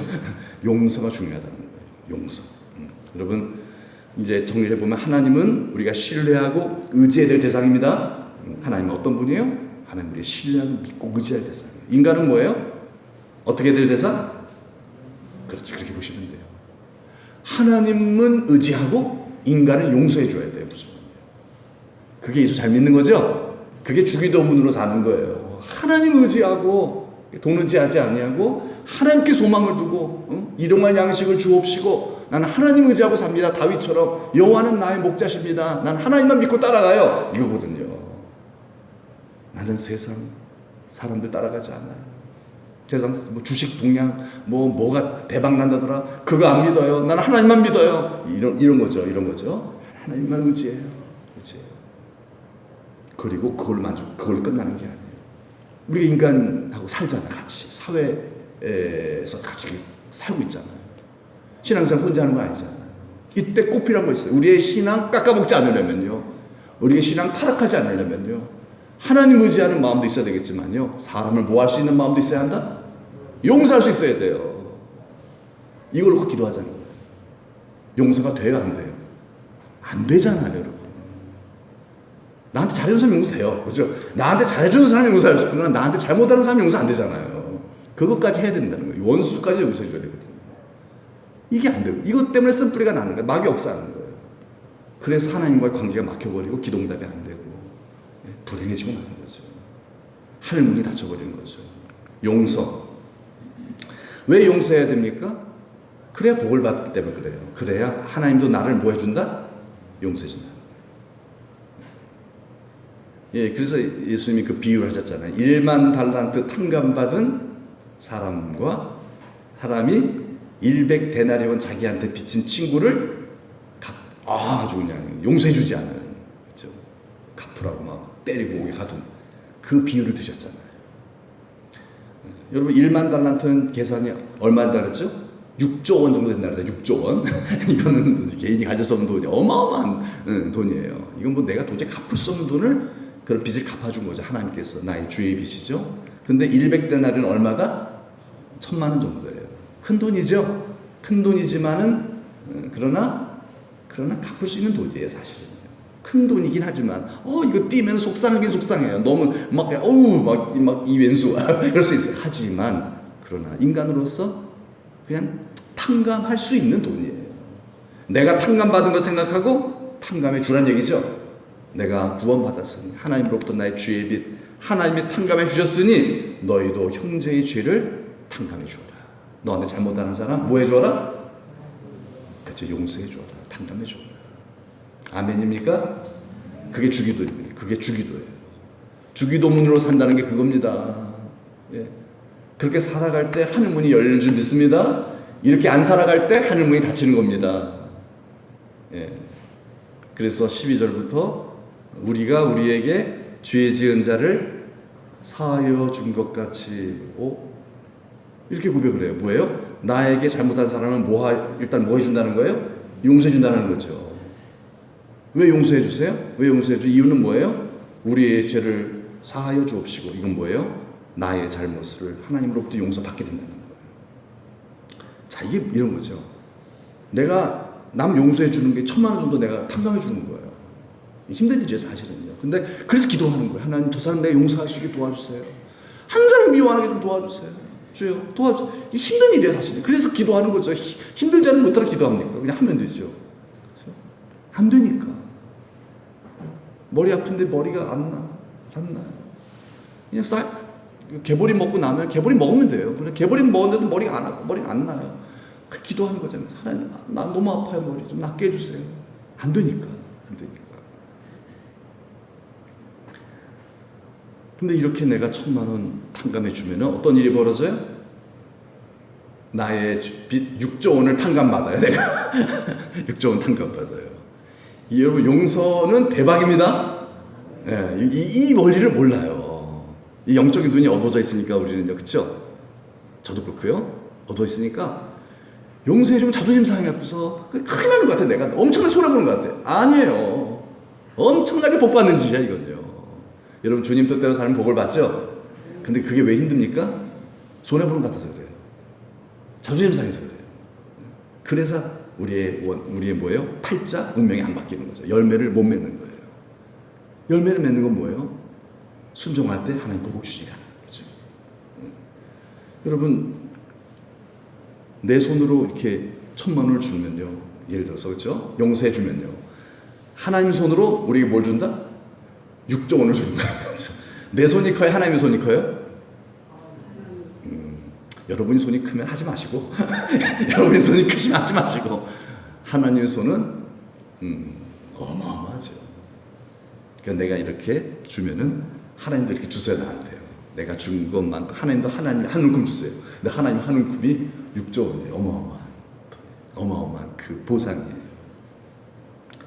용서가 중요하다는 거예요. 용서. 여러분 이제 정리해 보면 하나님은 우리가 신뢰하고 의지해야 될 대상입니다. 하나님은 어떤 분이에요? 하나님 우리가 신뢰하고 믿고 의지할 대상이에요. 인간은 뭐예요? 어떻게 될 대상? 그렇지, 그렇게 보시면 돼요. 하나님은 의지하고 인간은 용서해 줘야 돼요. 무조건. 그게 예수 잘 믿는 거죠? 그게 주기도문으로 사는 거예요. 하나님 의지하고 돈 의지하지 아니하고 하나님께 소망을 두고 일용할 양식을 주옵시고 나는 하나님 의지하고 삽니다. 다윗처럼 여호와는 나의 목자십니다. 난 하나님만 믿고 따라가요. 이거거든요. 나는 세상 사람들 따라가지 않아요. 세상 뭐 주식 동향 뭐가 대박 난다더라. 그거 안 믿어요. 나는 하나님만 믿어요. 이런 거죠. 하나님만 의지해요. 그리고 그걸로 끝나는 게 아니에요. 우리가 인간하고 살잖아요. 같이 사회에서 같이 살고 있잖아요. 신앙생활 혼자 하는 거 아니잖아요. 이때 꼭 필요한 거 있어요. 우리의 신앙 깎아먹지 않으려면요. 우리의 신앙 타락하지 않으려면요. 하나님 의지하는 마음도 있어야 되겠지만요. 사람을 모할 수 있는 마음도 있어야 한다. 용서할 수 있어야 돼요. 이걸 놓고 기도하자는 거예요. 용서가 돼요, 안 돼요? 안 되잖아요, 여러분. 나한테 잘해주는 사람 용서돼요. 그렇죠? 나한테 잘해주는 사람 용서해야지. 그러나 나한테 잘못하는 사람 용서 안 되잖아요. 그것까지 해야 된다는 거예요. 원수까지 용서해줘야 되거든요. 이게 안 돼요. 이것 때문에 쓴뿌리가 나는 거예요. 막이 없어하는 거예요. 그래서 하나님과의 관계가 막혀버리고 기도응답이 안 되고 불행해지고 마는 거죠. 하늘문이 닫혀버리는 거죠. 용서. 왜 용서해야 됩니까? 그래야 복을 받기 때문에 그래요. 그래야 하나님도 나를 뭐 해준다? 용서해준다. 예, 그래서 예수님이 그 비유를 하셨잖아요. 1만 달란트 탕감받은 사람이 100데나리온 자기한테 빚진 친구를 아주 그냥 용서해주지 않은, 그렇죠? 갚으라고 막 때리고 오게 가둔 그 비유를 드셨잖아요. 여러분 1만 달란트는 계산이 얼마나 그랬죠? 6조 원 정도 된다 그래요. 6조 원. 이거는 개인이 가질 수 없는 돈이 어마어마한 돈이에요. 이건 뭐 내가 도저히 갚을 수 없는 돈을 그런 빚을 갚아준 거죠. 하나님께서 나의 주의 빚이죠. 근데 100데나리온 얼마다? 1000만 원 정도예요. 큰 돈이죠. 큰 돈이지만은 그러나 갚을 수 있는 돈이에요, 사실은. 큰 돈이긴 하지만 이거 띄면 속상하긴 속상해요. 너무 막 이왼수 이럴 수 있어요. 하지만 그러나 인간으로서 그냥 탕감할 수 있는 돈이에요. 내가 탕감받은 거 생각하고 탕감해 주란 얘기죠. 내가 구원받았으니 하나님으로부터 나의 죄의 빚 하나님이 탕감해 주셨으니 너희도 형제의 죄를 탕감해 주어라. 너한테 잘못하는 사람 뭐 해줘라? 그렇죠. 용서해 줘라. 탕감해 줘라. 아멘입니까? 그게 주기도입니다. 그게 주기도예요. 주기도문으로 산다는 게 그겁니다. 예. 그렇게 살아갈 때 하늘문이 열리는 줄 믿습니다. 이렇게 안 살아갈 때 하늘문이 닫히는 겁니다. 예. 그래서 12절부터 우리가 우리에게 죄 지은 자를 사하여 준 것 같이 이렇게 고백을 해요. 뭐예요? 나에게 잘못한 사람은 일단 뭐 해준다는 거예요? 용서해 준다는 거죠. 왜 용서해 주세요? 왜 용서해 주? 이유는 뭐예요? 우리의 죄를 사하여 주옵시고, 이건 뭐예요? 나의 잘못을 하나님으로부터 용서받게 된다는 거예요. 자, 이게 이런 거죠. 내가 남 용서해 주는 게 1,000만 원 정도 내가 탕감해 주는 거예요. 힘든 일이에요, 사실은요. 근데 그래서 기도하는 거예요. 하나님, 저 사람 내가 용서할 수 있게 도와주세요. 한 사람 미워하는 게 좀 도와주세요. 주여, 도와주세요. 이게 힘든 일이에요, 사실은. 그래서 기도하는 거죠. 힘들지 않으면 못하러 기도합니까? 그냥 하면 되죠. 그렇죠? 안 되니까. 머리 아픈데 머리가 안 나요. 그냥 개보리 먹고 나면 개보리 먹으면 돼요. 그냥 개보리 먹었는데도 머리가 안 나요. 그 기도하는 거잖아요. 하나님, 나 너무 아파요, 머리 좀 낫게 해주세요. 안 되니까. 근데 이렇게 내가 1,000만 원 탕감해 주면 어떤 일이 벌어져요? 나의 빚 6조 원을 탕감받아요, 내가. 6조 원 탕감받아요. 여러분, 용서는 대박입니다. 예, 이 원리를 몰라요. 이 영적인 눈이 어두워져 있으니까 우리는요, 그쵸? 저도 그렇고요. 어두워 있으니까 용서해주면 자존심 상해갖고서 큰일 나는 것 같아. 내가 엄청나게 손해보는 것 같아. 아니에요. 엄청나게 복 받는 짓이야, 이건요. 여러분, 주님 뜻대로 살면 복을 받죠? 근데 그게 왜 힘듭니까? 손해보는 것 같아서 그래요. 자존심 상해서 그래요. 그래서 우리의 뭐예요? 팔자 운명이 안 바뀌는 거죠. 열매를 못 맺는 거예요. 열매를 맺는 건 뭐예요? 순종할 때 하나님 복을 주시지 않는 거죠. 여러분, 내 손으로 이렇게 1,000만 원을 주면요, 예를 들어서, 그렇죠? 용서해 주면요, 하나님 손으로 우리에게 뭘 준다? 6조 원을 주는 거예요. 내 손이 커요? 하나님의 손이 커요? 여러분이 손이 크면 하지 마시고 여러분의 손이 크시면 하지 마시고, 하나님의 손은 어마어마하죠. 그러니까 내가 이렇게 주면은 하나님도 이렇게 주세요, 나한테요. 내가 준 것만큼 하나님도 한 움큼 주세요. 근데 하나님 한 움큼이 6조 원이에요. 어마어마한 그 보상이에요.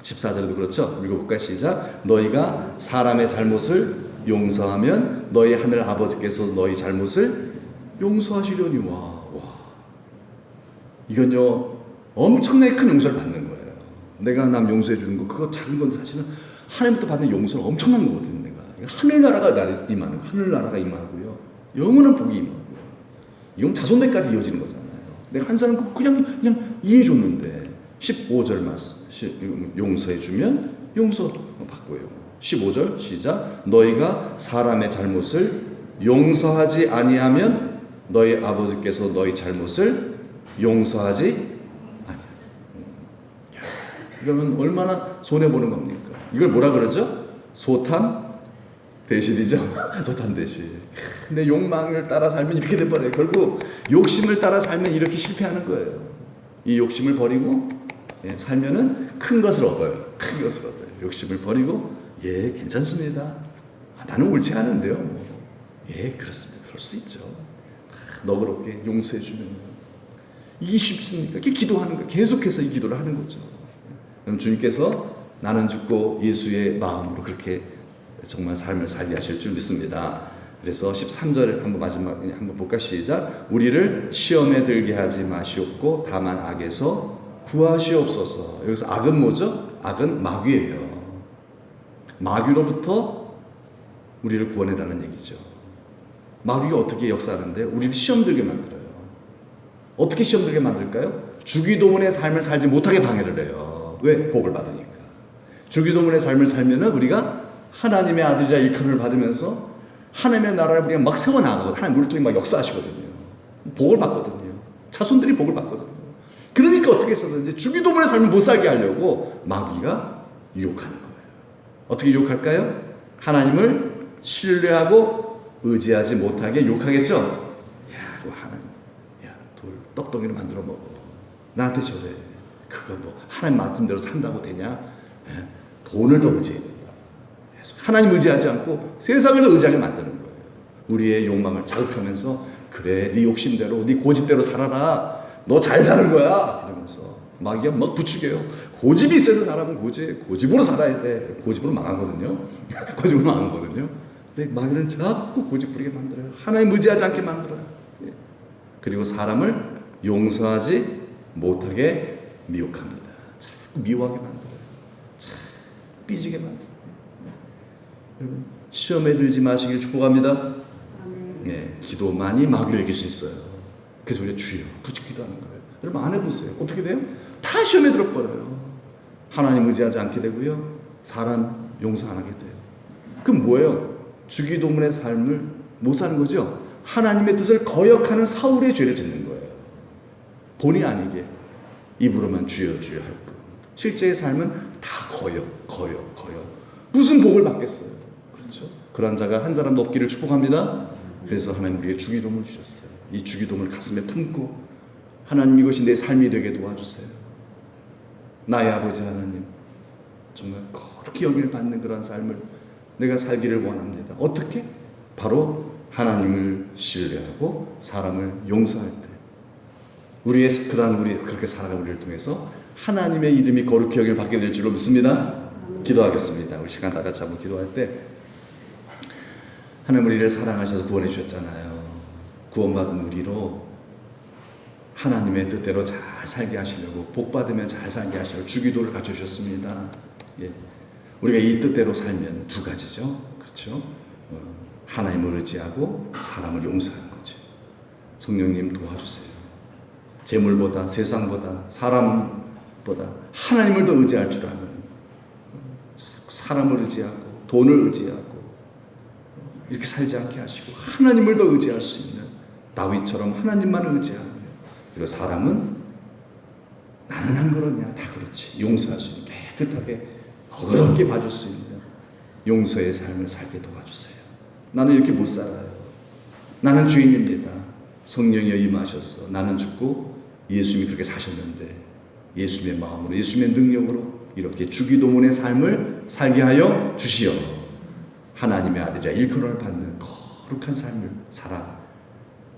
14절에도 그렇죠. 읽어볼까요? 시작. 너희가 사람의 잘못을 용서하면 너희 하늘 아버지께서 너희 잘못을 용서하시려니와. 이건요, 엄청나게 큰 용서를 받는 거예요. 내가 남 용서해 주는 거, 그거 작은 건 사실은 하나님부터 받는 용서는 엄청난 거거든요. 내가 하늘나라가 나를 임하는 거, 하늘나라가 임하고요, 영원한 복이 임하고요. 이건 자손들까지 이어지는 거잖아요. 내가 한 사람 그냥 이해해 줬는데 15절 말씀, 용서해 주면 용서 받고요. 15절 시작. 너희가 사람의 잘못을 용서하지 아니하면 너희 아버지께서 너희 잘못을 용서하지 아니하면. 그러면 얼마나 손해보는 겁니까? 이걸 뭐라 그러죠? 소탐 대실이죠. 소탐 대실. 내 욕망을 따라 살면 이렇게 돼버려요. 결국 욕심을 따라 살면 이렇게 실패하는 거예요. 이 욕심을 버리고 살면은 큰 것을 얻어요. 큰 것을 얻어요. 욕심을 버리고, 예, 괜찮습니다. 나는 옳지 않은데요. 예, 그렇습니다. 그럴 수 있죠. 너그럽게 용서해주면. 이게 쉽습니까? 이게 기도하는 거, 계속해서 이 기도를 하는 거죠. 그럼 주님께서 나는 죽고 예수의 마음으로 그렇게 정말 삶을 살게 하실 줄 믿습니다. 그래서 13절 마지막 한번 볼까? 시작. 우리를 시험에 들게 하지 마시옵고 다만 악에서 구하시옵소서. 여기서 악은 뭐죠? 악은 마귀예요. 마귀로부터 우리를 구원해달라는 얘기죠. 마귀가 어떻게 역사하는데? 우리를 시험 들게 만들어요. 어떻게 시험 들게 만들까요? 주기도문의 삶을 살지 못하게 방해를 해요. 왜? 복을 받으니까. 주기도문의 삶을 살면은 우리가 하나님의 아들이라 일컬음을 받으면서 하나님의 나라를 우리가 막 세워나가고 하나님 우리 통해 막 역사하시거든요. 복을 받거든요. 자손들이 복을 받거든요. 그러니까 어떻게 했었는지 주기도문의 삶을 못 살게 하려고 마귀가 유혹하는 거예요. 어떻게 유혹할까요? 하나님을 신뢰하고 의지하지 못하게 유혹하겠죠. 야, 그거 하나님, 야, 돌 떡덩이를 만들어 먹어. 나한테 저래. 그거 뭐 하나님 말씀대로 산다고 되냐? 돈을 더 의지해야 된다. 하나님 의지하지 않고 세상을 의지하게 만드는 거예요. 우리의 욕망을 자극하면서, 그래, 네 욕심대로, 네 고집대로 살아라. 너 잘 사는 거야. 이러면서 마귀가 막 부추겨요. 고집이 있어야 사람은 고집으로 살아야 돼. 고집으로 망하거든요. 고집으로 망하거든요. 근데 마귀는 자꾸 고집 부리게 만들어요. 하나님 의지하지 않게 만들어요. 그리고 사람을 용서하지 못하게 미혹합니다. 자, 미워하게 만들어요. 참 삐지게 만들어요. 여러분 시험에 들지 마시길 축복합니다. 네, 기도 많이 마귀를 이길 수 있어요. 그래서 우리가 주여 부축 기도하는 거예요. 여러분 안 해보세요. 어떻게 돼요? 다 시험에 들어버려요. 하나님 의지하지 않게 되고요. 사람 용서 안 하게 돼요. 그럼 뭐예요? 주기도문의 삶을 못 사는 거죠. 하나님의 뜻을 거역하는 사울의 죄를 짓는 거예요. 본의 아니게 입으로만 주여 주여 할 뿐. 실제의 삶은 다 거역. 무슨 복을 받겠어요? 그렇죠? 그런 자가 한 사람도 없기를 축복합니다. 그래서 하나님 우리에게 주기도문을 주셨어요. 이 주기도문을 가슴에 품고 하나님 이것이 내 삶이 되게 도와주세요. 나의 아버지 하나님 정말 그렇게 여기를 받는 그런 삶을 내가 살기를 원합니다. 어떻게? 바로 하나님을 신뢰하고 사람을 용서할 때 우리의 우리 그렇게 살아가는 우리를 통해서 하나님의 이름이 거룩히 여길 받게 될 줄로 믿습니다. 기도하겠습니다. 우리 시간 다 같이 한번 기도할 때 하나님 우리를 사랑하셔서 구원해 주셨잖아요. 구원받은 우리로 하나님의 뜻대로 잘 살게 하시려고 복받으면 잘 살게 하시려고 주기도를 갖춰주셨습니다. 예. 우리가 이 뜻대로 살면 두 가지죠. 그렇죠? 하나님을 의지하고 사람을 용서하는 거죠. 성령님 도와주세요. 재물보다 세상보다 사람보다 하나님을 더 의지할 줄 아는 사람을 의지하고 돈을 의지하고 이렇게 살지 않게 하시고 하나님을 더 의지할 수 있는 다윗처럼 하나님만 의지하며 그리고 사람은 나는 안 그러냐 다 그렇지 용서할 수 있는 깨끗하게 어그럽게 봐줄 수 있는 용서의 삶을 살게 도와주세요. 나는 이렇게 못 살아요. 나는 죄인입니다. 성령이 임하셔서 나는 죽고 예수님이 그렇게 사셨는데 예수님의 마음으로 예수님의 능력으로 이렇게 주기도문의 삶을 살게 하여 주시어 하나님의 아들이라 일컬음을 받는 거룩한 삶을 살아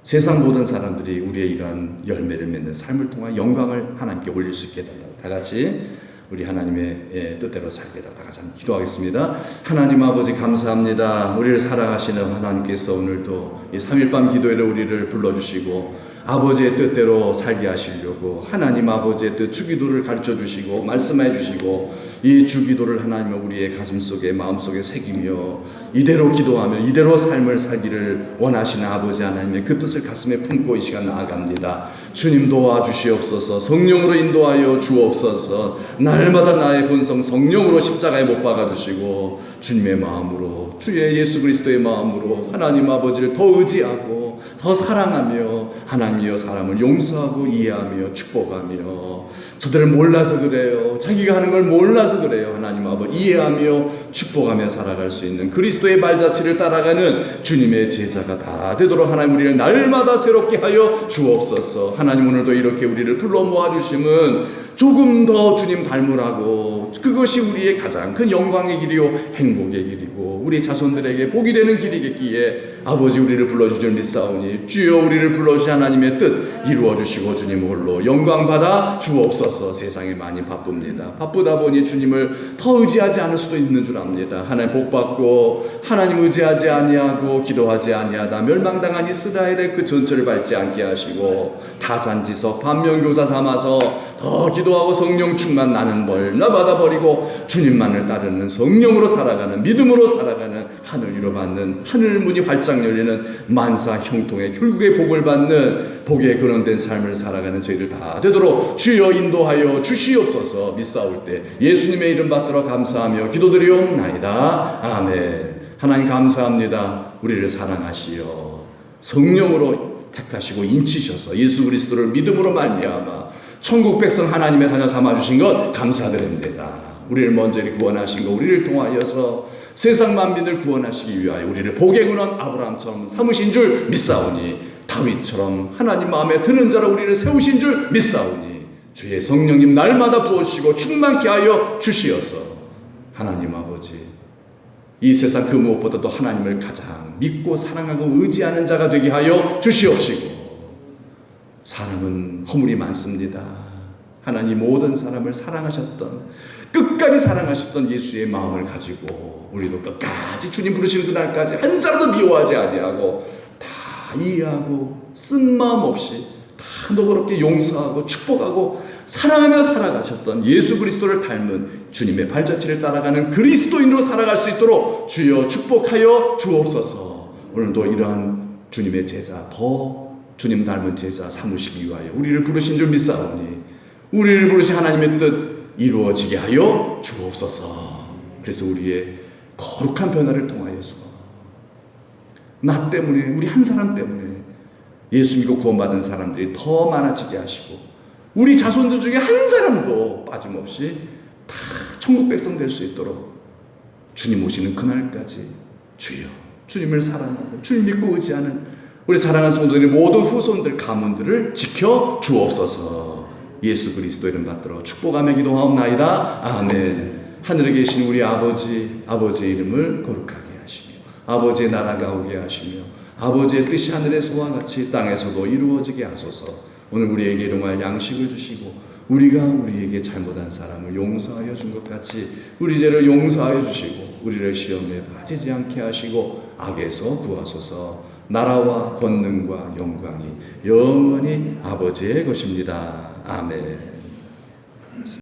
세상 모든 사람들이 우리의 이러한 열매를 맺는 삶을 통한 영광을 하나님께 올릴 수 있게 해달라고 다 같이 우리 하나님의 뜻대로 살게 해달라고 다 같이 한번 기도하겠습니다. 하나님 아버지 감사합니다. 우리를 사랑하시는 하나님께서 오늘도 이 3일밤 기도회를 우리를 불러주시고 아버지의 뜻대로 살게 하시려고 하나님 아버지의 뜻 주기도를 가르쳐 주시고 말씀해 주시고 이 주기도를 하나님 우리의 가슴속에 마음속에 새기며 이대로 기도하며 이대로 삶을 살기를 원하시는 아버지 하나님의 그 뜻을 가슴에 품고 이 시간 나아갑니다. 주님 도와주시옵소서. 성령으로 인도하여 주옵소서. 날마다 나의 본성 성령으로 십자가에 못 박아주시고 주님의 마음으로 주의 예수 그리스도의 마음으로 하나님 아버지를 더 의지하고 더 사랑하며 하나님이여 사람을 용서하고 이해하며 축복하며 저들을 몰라서 그래요. 자기가 하는 걸 몰라서 그래요. 하나님 아버지 이해하며 축복하며 살아갈 수 있는 그리스도의 발자취를 따라가는 주님의 제자가 다 되도록 하나님 우리를 날마다 새롭게 하여 주옵소서. 하나님 오늘도 이렇게 우리를 불러 모아주심은 조금 더 주님 닮으라고 그것이 우리의 가장 큰 영광의 길이요 행복의 길이고 우리 자손들에게 복이 되는 길이겠기에 아버지 우리를 불러주실 믿사오니 주여 우리를 불러주신 하나님의 뜻 이루어주시고 주님 홀로 영광받아 주옵소서. 세상에 많이 바쁩니다. 바쁘다 보니 주님을 더 의지하지 않을 수도 있는 줄 압니다. 하나님 복받고 하나님 의지하지 아니하고 기도하지 아니하다 멸망당한 이스라엘의 그 전철을 밟지 않게 하시고 타산지석 반면교사 삼아서 더 기도하고 성령 충만 나는 벌나 받아버리고 주님만을 따르는 성령으로 살아가는 믿음으로 살아가는 하늘 위로 받는 하늘 문이 활짝 열리는 만사 형통의 결국의 복을 받는 복에 근원된 삶을 살아가는 저희들 다 되도록 주여 인도하여 주시옵소서. 믿사올 때 예수님의 이름 받들어 감사하며 기도드리옵나이다. 아멘. 하나님 감사합니다. 우리를 사랑하시어 성령으로 택하시고 인치셔서 예수 그리스도를 믿음으로 말미암아 천국 백성 하나님의 자녀 삼아주신 것 감사드립니다. 우리를 먼저 구원하신 것 우리를 통하여서 세상 만민을 구원하시기 위하여 우리를 복의 근원 아브라함처럼 삼으신 줄 믿사오니 다윗처럼 하나님 마음에 드는 자로 우리를 세우신 줄 믿사오니 주의 성령님 날마다 부어주시고 충만케 하여 주시어서 하나님 아버지 이 세상 그 무엇보다도 하나님을 가장 믿고 사랑하고 의지하는 자가 되게 하여 주시옵시고 사람은 허물이 많습니다. 하나님 모든 사람을 사랑하셨던 끝까지 사랑하셨던 예수의 마음을 가지고 우리도 끝까지 주님 부르시는 그날까지 한 사람도 미워하지 아니하고 다 이해하고 쓴 마음 없이 다 너그럽게 용서하고 축복하고 사랑하며 살아가셨던 예수 그리스도를 닮은 주님의 발자취를 따라가는 그리스도인으로 살아갈 수 있도록 주여 축복하여 주옵소서. 오늘도 이러한 주님의 제자, 더 주님 닮은 제자 삼으시기 위하여 우리를 부르신 줄 믿사오니 우리를 부르신 하나님의 뜻 이루어지게 하여 주옵소서. 그래서 우리의 거룩한 변화를 통하여서 나 때문에, 우리 한 사람 때문에 예수 믿고 구원받은 사람들이 더 많아지게 하시고 우리 자손들 중에 한 사람도 빠짐없이 다 천국 백성 될 수 있도록 주님 오시는 그날까지 주여 주님을 사랑하고 주님 믿고 의지하는 우리 사랑하는 성도들의 모든 후손들 가문들을 지켜 주옵소서. 예수 그리스도 이름 받들어 축복하며 기도하옵나이다. 아멘. 하늘에 계신 우리 아버지, 아버지의 이름을 거룩하게 하시며 아버지의 나라가 오게 하시며 아버지의 뜻이 하늘에서와 같이 땅에서도 이루어지게 하소서. 오늘 우리에게 일용할 양식을 주시고 우리가 우리에게 잘못한 사람을 용서하여 준 것 같이 우리 죄를 용서하여 주시고 우리를 시험에 빠지지 않게 하시고 악에서 구하소서. 나라와 권능과 영광이 영원히 아버지의 것입니다. 아멘.